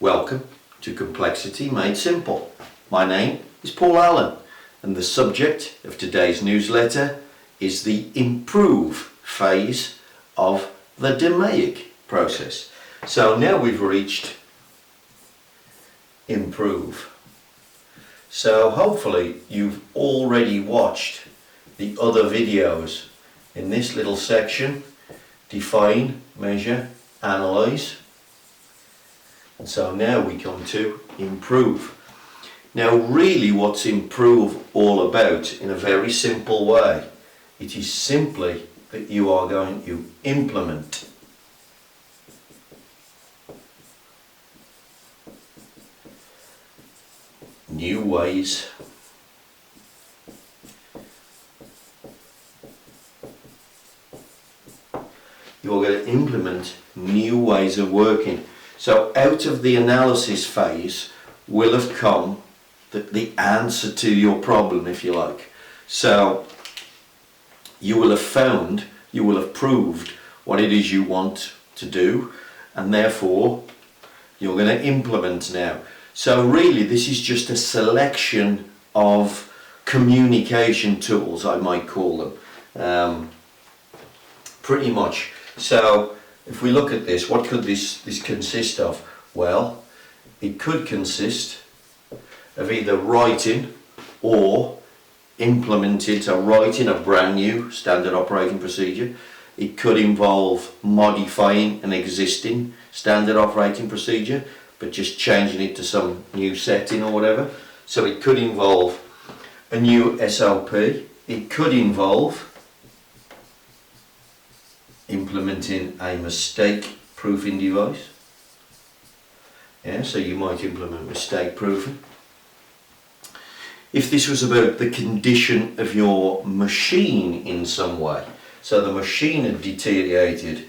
Welcome to Complexity Made Simple. My name is Paul Allen and the subject of today's newsletter is the improve phase of the DMAIC process. So now we've reached improve. So hopefully you've already watched the other videos in this little section: define, measure, analyze. And so now we come to improve. Now really what's improve all about, in a very simple way, it is simply that you are going to implement new ways you're going to implement new ways of working. So out of the analysis phase will have come the answer to your problem, if you like. So you will have found, you will have proved what it is you want to do, and therefore you're going to implement now. So really this is just a selection of communication tools, I might call them, pretty much. So if we look at this, what could this consist of? Well, it could consist of either writing or implementing, so writing a brand new standard operating procedure. It could involve modifying an existing standard operating procedure, but just changing it to some new setting or whatever. So it could involve a new SOP. It could involve implementing a mistake proofing device. Yeah, so you might implement mistake proofing. If this was about the condition of your machine in some way, so the machine had deteriorated,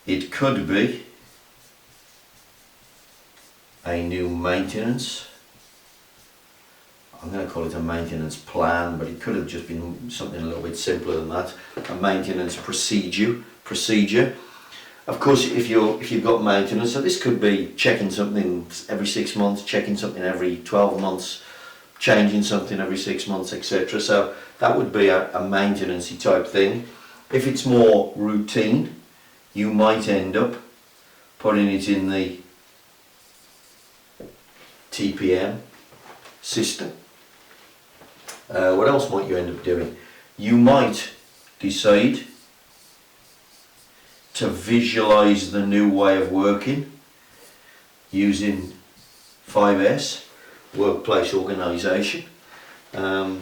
it could be a new maintenance. I'm going to call it a maintenance plan, but it could have just been something a little bit simpler than that. A maintenance procedure. Of course, if you've got maintenance, so this could be checking something every 6 months, checking something every 12 months, changing something every 6 months, etc. So that would be a maintenance-y type thing. If it's more routine, you might end up putting it in the TPM system. What else might you end up doing? You might decide to visualize the new way of working using 5S, workplace organization. So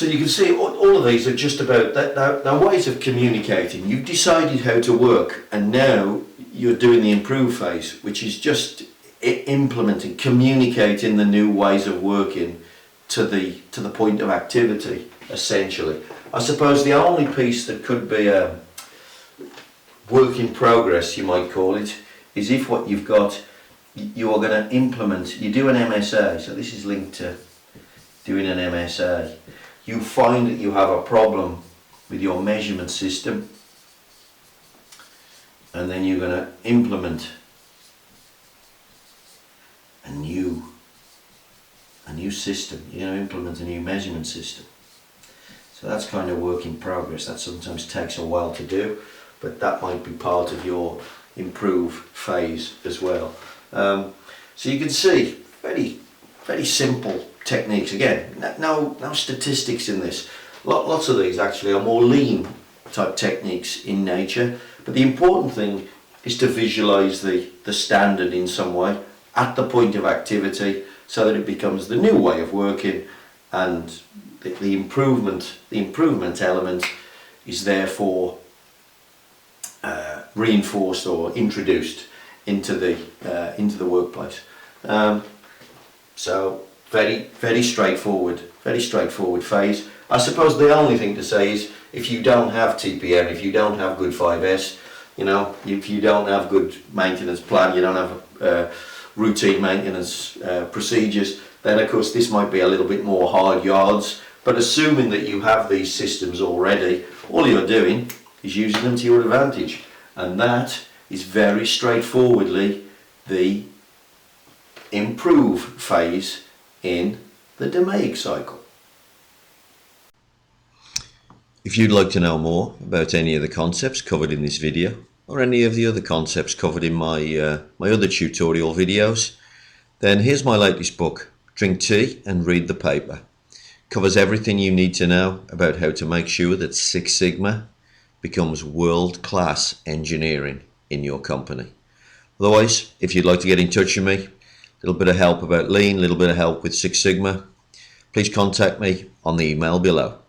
you can see all of these are just about they're ways of communicating. You've decided how to work, and now you're doing the improve phase, which is just implementing, communicating the new ways of working to the point of activity, essentially. I suppose the only piece that could be a work in progress, you might call it, is if what you've got, you are going to implement, you do an MSA, so this is linked to doing an MSA. You find that you have a problem with your measurement system, and then you're going to implement a new system. You're going to implement a new measurement system. So that's kind of work in progress. That sometimes takes a while to do, but that might be part of your improve phase as well. So you can see very simple techniques. Again, no statistics in this. Lots of these actually are more lean type techniques in nature, but the important thing is to visualize the standard in some way at the point of activity, so that it becomes the new way of working, and the improvement element is therefore reinforced or introduced into the workplace. So very straightforward phase. I suppose the only thing to say is, if you don't have TPM, if you don't have good 5S, if you don't have good maintenance plan, you don't have routine maintenance procedures, then of course this might be a little bit more hard yards. But assuming that you have these systems already, all you're doing is using them to your advantage, and that is very straightforwardly the improve phase in the DMAIC cycle. If you'd like to know more about any of the concepts covered in this video, or any of the other concepts covered in my other tutorial videos, then here's my latest book, Drink Tea and Read the Paper. Covers everything you need to know about how to make sure that Six Sigma becomes world-class engineering in your company. Otherwise, if you'd like to get in touch with me, a little bit of help about Lean, a little bit of help with Six Sigma, please contact me on the email below.